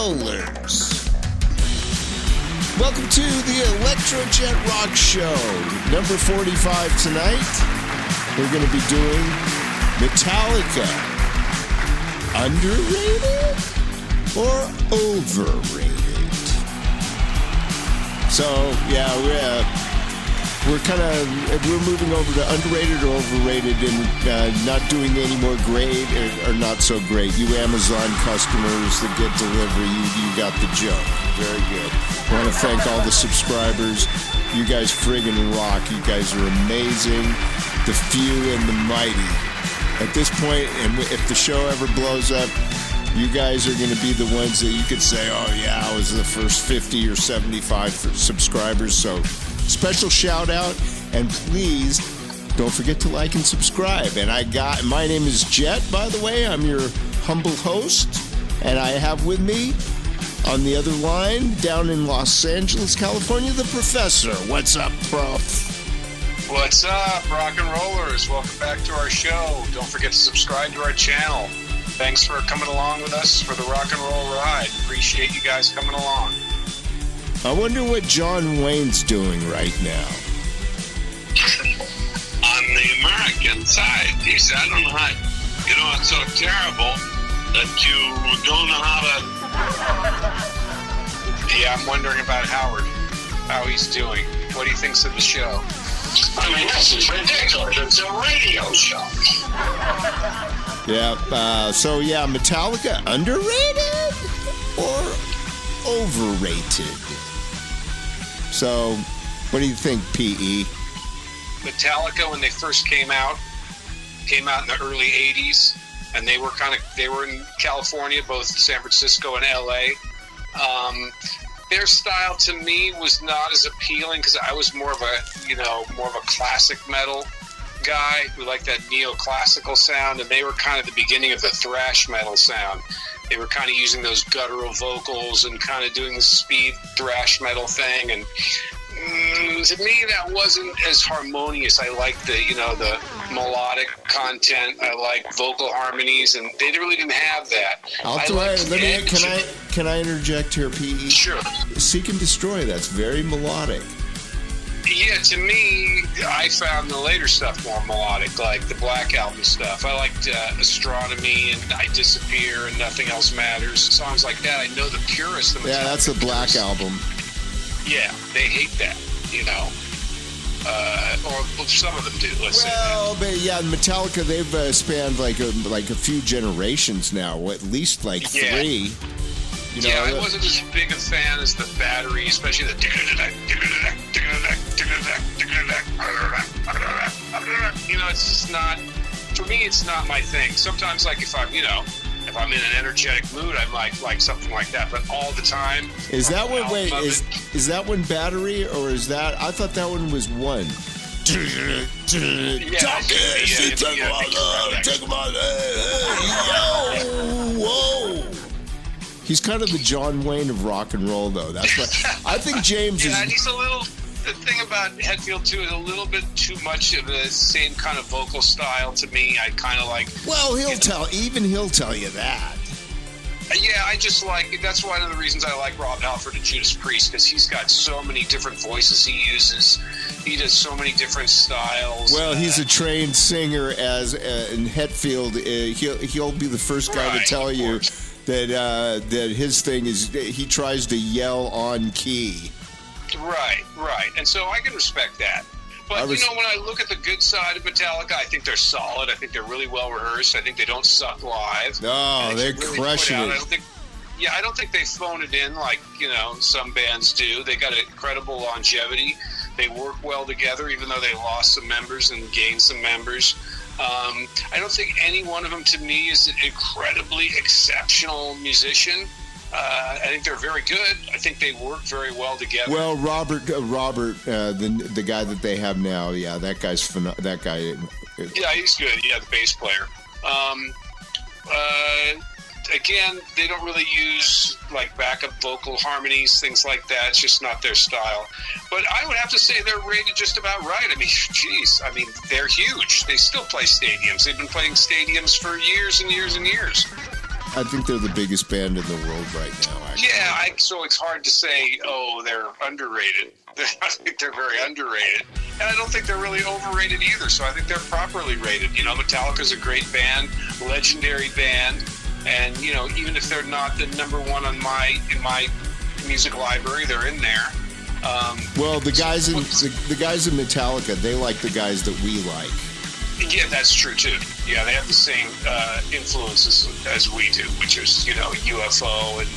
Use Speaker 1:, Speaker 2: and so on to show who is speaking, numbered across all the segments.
Speaker 1: rollers. Welcome to the ElectroJet Rock Show, number 45 tonight. We're going to be doing Metallica. Underrated or overrated? So, yeah, we're moving over to underrated or overrated and not doing any more great or not so great. You Amazon customers that get delivery, you got the joke. Very good. I want to thank all the subscribers. You guys friggin' rock. You guys are amazing. The few and the mighty. At this point, and if the show ever blows up, you guys are going to be the ones that you could say, oh yeah, I was the first 50 or 75 subscribers. So special shout out, and please don't forget to like and subscribe. And my name is Jett, by the way. I'm your humble host, and I have with me on the other line, down in Los Angeles, California, the Professor. What's up, Prof?
Speaker 2: What's up, rock and rollers? Welcome back to our show. Don't forget to subscribe to our channel. Thanks for coming along with us for the rock and roll ride. Appreciate you guys coming along.
Speaker 1: I wonder what John Wayne's doing right now.
Speaker 3: On the American side, he said, I don't know how, it's so terrible that you don't know how to...
Speaker 2: Yeah, I'm wondering about Howard, how he's doing. What he thinks of the show.
Speaker 3: I mean, this is ridiculous. It's a radio show.
Speaker 1: Yeah, Metallica, underrated or overrated? So, what do you think, P.E.?
Speaker 2: Metallica, when they first came out in the early 80s, and they were in California, both San Francisco and L.A. Their style to me was not as appealing because I was more of a classic metal guy who liked that neoclassical sound, and they were kind of the beginning of the thrash metal sound. They were kind of using those guttural vocals and kind of doing the speed thrash metal thing, and to me that wasn't as harmonious. I liked the melodic content. I liked vocal harmonies, and they really didn't have that.
Speaker 1: Can I interject here, P.E.?
Speaker 2: Sure.
Speaker 1: Seek and Destroy, that's very melodic.
Speaker 2: Yeah, to me, I found the later stuff more melodic, like the Black Album stuff. I liked Astronomy and I Disappear and Nothing Else Matters. Songs like that. I know the purists.
Speaker 1: Yeah, that's the Black Album.
Speaker 2: Yeah, they hate that, or some of them do.
Speaker 1: Metallica, they've spanned like a few generations now, at least three.
Speaker 2: I wasn't as big a fan as the Battery, especially the. It's just not. For me, it's not my thing. Sometimes, if I'm in an energetic mood, I like something like that. But all the time.
Speaker 1: Is that one? Wait, is that one Battery, or is that? I thought that one was one. Whoa. He's kind of the John Wayne of rock and roll, though. That's what I think. James is.
Speaker 2: Yeah, he's a little. The thing about Hetfield too is a little bit too much of the same kind of vocal style to me. I kind of like.
Speaker 1: Well, he'll tell you that.
Speaker 2: Yeah, I just like. That's one of the reasons I like Rob Halford and Judas Priest, because he's got so many different voices he uses. He does so many different styles.
Speaker 1: Well, he's a trained singer, in Hetfield. He'll be the first guy to tell you that his thing is he tries to yell on key.
Speaker 2: Right. And so I can respect that. But, when I look at the good side of Metallica, I think they're solid. I think they're really well rehearsed. I think they don't suck live.
Speaker 1: No, they're really crushing it.
Speaker 2: I don't think they phone it in like, some bands do. They got incredible longevity. They work well together, even though they lost some members and gained some members. I don't think any one of them, to me, is an incredibly exceptional musician. I think they're very good. I think they work very well together.
Speaker 1: Well, Robert, the guy that they have now, yeah, that guy's that guy.
Speaker 2: Yeah, he's good. Yeah, the bass player. Again, they don't really use backup vocal harmonies, things like that. It's just not their style. But I would have to say they're rated just about right. I mean, geez, they're huge. They still play stadiums. They've been playing stadiums for years and years and years.
Speaker 1: think they're the biggest band in the world right now. Actually.
Speaker 2: Yeah, so it's hard to say, oh, they're underrated. I think they're very underrated. And I don't think they're really overrated either, so I think they're properly rated. You know, Metallica's a great band, legendary band, and, you know, even if they're not the number one in my music library, they're in there.
Speaker 1: Well, the guys in Metallica, they like the guys that we like.
Speaker 2: Yeah, that's true too. Yeah, they have the same influences as we do, which is, you know, UFO and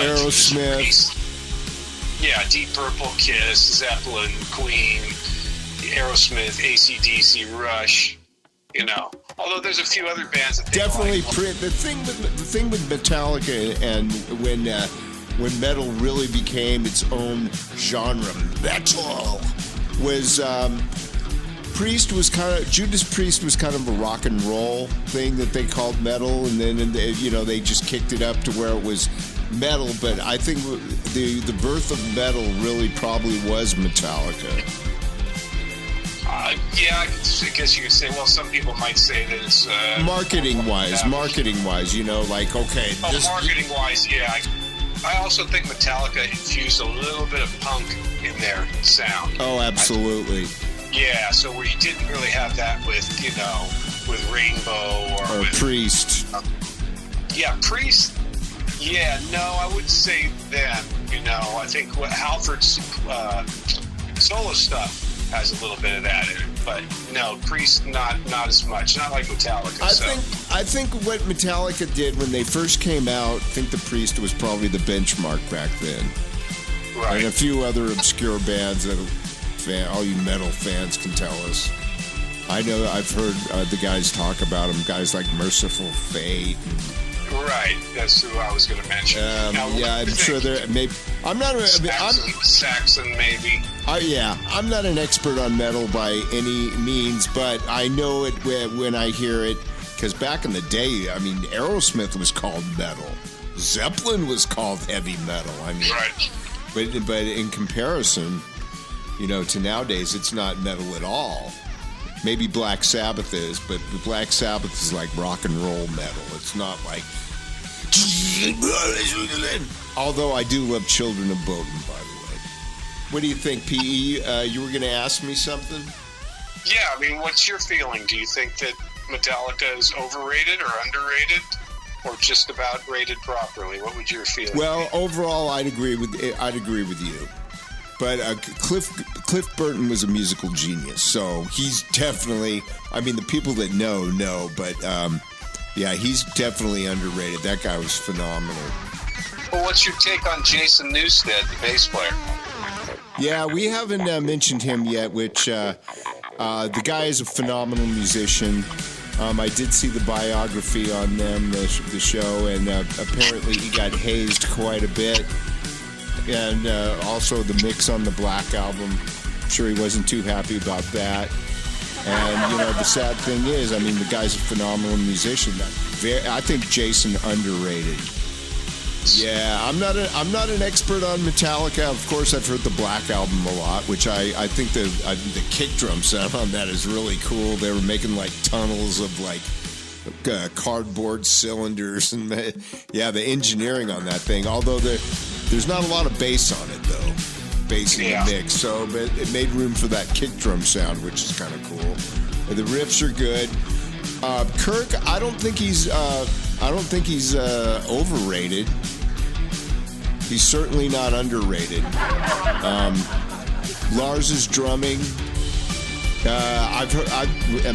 Speaker 1: Aerosmith.
Speaker 2: Yeah, Deep Purple, Kiss, Zepplin, Queen, Aerosmith, AC/DC, Rush. You know, although there's a few other bands that they
Speaker 1: definitely
Speaker 2: like.
Speaker 1: The thing with Metallica, and when metal really became its own genre, metal, was Judas Priest was kind of a rock and roll thing that they called metal, and then they just kicked it up to where it was metal. But I think the birth of metal really probably was Metallica.
Speaker 2: Yeah, I guess you could say. Well, some people might say that it's marketing
Speaker 1: wise, you know, like okay.
Speaker 2: Marketing wise, yeah. I also think Metallica infused a little bit of punk in their sound.
Speaker 1: Oh, absolutely.
Speaker 2: Yeah, so where you didn't really have that with, you know, with Rainbow or with
Speaker 1: Priest.
Speaker 2: Yeah, Priest. Yeah, no, I would say them. You know, I think what Halford's solo stuff has a little bit of that in it, but no, Priest not as much. Not like Metallica.
Speaker 1: I think what Metallica did when they first came out, I think the Priest was probably the benchmark back then.
Speaker 2: Right.
Speaker 1: And a few other obscure bands that all you metal fans can tell us. I know I've heard the guys talk about them, guys like Merciful Fate.
Speaker 2: Right, that's who I was going to mention.
Speaker 1: I'm sure they're maybe. I'm not.
Speaker 2: Saxon, maybe.
Speaker 1: I'm not an expert on metal by any means, but I know it when I hear it. Because back in the day, I mean, Aerosmith was called metal. Zepplin was called heavy metal. I mean,
Speaker 2: right.
Speaker 1: But in comparison, you know, to nowadays, it's not metal at all. Maybe Black Sabbath is, but the Black Sabbath is like rock and roll metal. It's not like. Although I do love Children of Bodom, by the way. What do you think, P.E.? You were going to ask me something?
Speaker 2: Yeah, I mean, what's your feeling? Do you think that Metallica is overrated or underrated, or just about rated properly? What would your feeling?
Speaker 1: Well, overall, I'd agree with you. But Cliff Burton was a musical genius, so he's definitely. I mean, the people that know, but yeah, he's definitely underrated. That guy was phenomenal.
Speaker 2: Well, what's your take on Jason Newsted, the bass player?
Speaker 1: Yeah, we haven't mentioned him yet, which the guy is a phenomenal musician. I did see the biography on them, the show, and apparently he got hazed quite a bit. And also the mix on the Black album, I'm sure he wasn't too happy about that. And, you know, the sad thing is, I mean, the guy's a phenomenal musician. I think Jason underrated. Yeah, I'm not an expert on Metallica. Of course, I've heard the Black album a lot, which I think the kick drum sound on that is really cool. They were making like tunnels of like cardboard cylinders, and yeah, the engineering on that thing. Although there's not a lot of bass on it though, bass in the mix. So, but it made room for that kick drum sound, which is kind of cool. The riffs are good. Kirk, I don't think he's overrated. He's certainly not underrated. Lars's drumming. I've heard,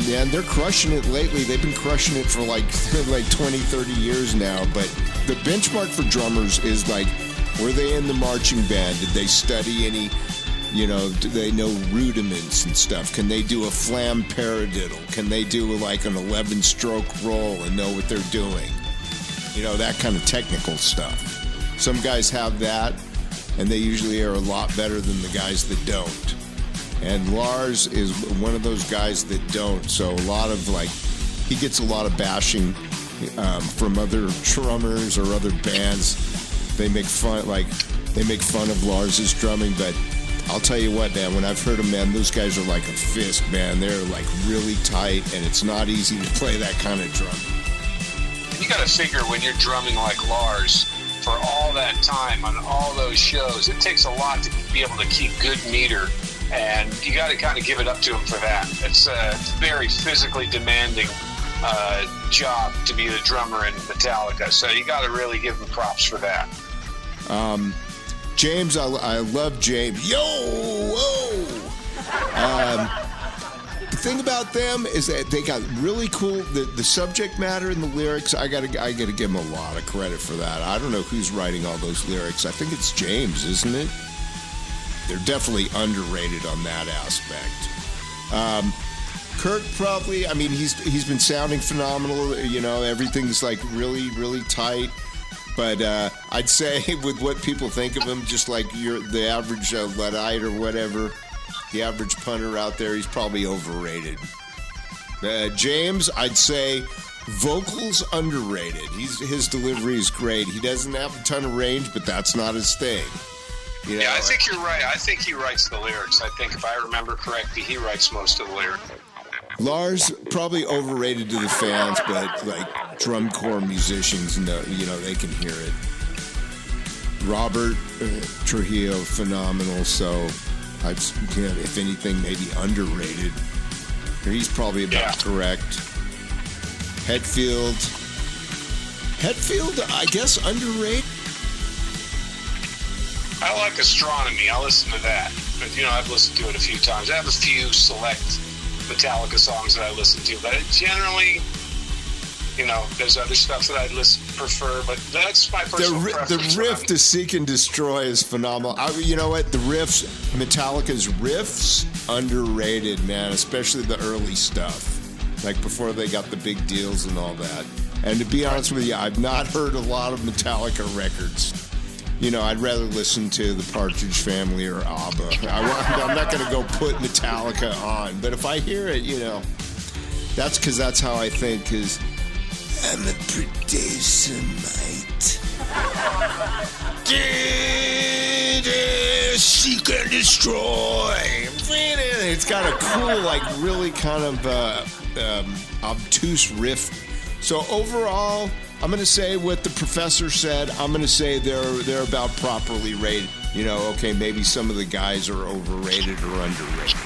Speaker 1: man, they're crushing it lately. They've been crushing it for like 20, 30 years now. But the benchmark for drummers is like, were they in the marching band? Did they study any, you know, do they know rudiments and stuff? Can they do a flam paradiddle? Can they do like an 11-stroke roll and know what they're doing? You know, that kind of technical stuff. Some guys have that, and they usually are a lot better than the guys that don't. And Lars is one of those guys that don't. So a lot of he gets a lot of bashing from other drummers or other bands. They make fun of Lars's drumming, but I'll tell you what, man, when I've heard them, man, those guys are like a fist, man. They're like really tight, and it's not easy to play that kind of drum.
Speaker 2: you got to figure when you're drumming like Lars for all that time on all those shows, it takes a lot to be able to keep good meter, and you got to kind of give it up to him for that. It's a very physically demanding job to be the drummer in Metallica, so you got to really give him props for that.
Speaker 1: James, I love James. Yo, whoa. The thing about them is that they got really cool. The subject matter and the lyrics. I gotta give them a lot of credit for that. I don't know who's writing all those lyrics. I think it's James, isn't it? They're definitely underrated on that aspect. Kirk probably. I mean, he's been sounding phenomenal. You know, everything's like really, really tight. But I'd say with what people think of him, just like the average Luddite or whatever, the average punter out there, he's probably overrated. James, I'd say vocals underrated. His delivery is great. He doesn't have a ton of range, but that's not his thing. You know,
Speaker 2: yeah, I think you're right. I think he writes the lyrics. I think if I remember correctly, he writes most of the lyrics.
Speaker 1: Lars, probably overrated to the fans, but like drum corps musicians know, they can hear it. Robert Trujillo, phenomenal. So, if anything, maybe underrated. He's probably about correct. Hetfield, I guess underrated.
Speaker 2: I like Astronomy. I'll listen to that. But, I've listened to it a few times. I have a few select Metallica songs that I listen to, but generally, there's other stuff that I prefer, but that's my personal preference.
Speaker 1: The riff to Seek and Destroy is phenomenal. You know what? The riffs, Metallica's riffs, underrated, man, especially the early stuff, like before they got the big deals and all that. And to be honest with you, I've not heard a lot of Metallica records. I'd rather listen to the Partridge Family or ABBA. I'm not going to go put Metallica on. But if I hear it, that's because that's how I think, because I'm a producer, mate. Seek and Destroy. It's got a cool, like, really kind of obtuse riff. So overall, I'm going to say what the professor said. I'm going to say they're about properly rated. Okay, maybe some of the guys are overrated or underrated.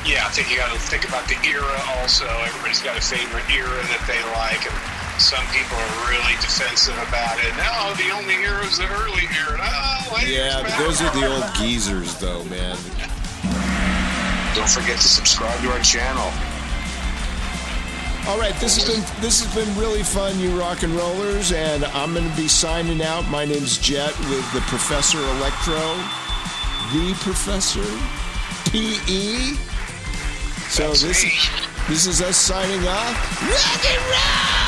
Speaker 2: Yeah, I think you got to think about the era also. Everybody's got a favorite era that they like, and some people are really defensive about it. No, the only era is the early era.
Speaker 1: Yeah, but those are the old geezers, though, man.
Speaker 2: Don't forget to subscribe to our channel.
Speaker 1: All right, this has been really fun, you rock and rollers, and I'm going to be signing out. My name's Jett with the Professor Electro, the Professor P.E. So this is us signing off. Rock and roll!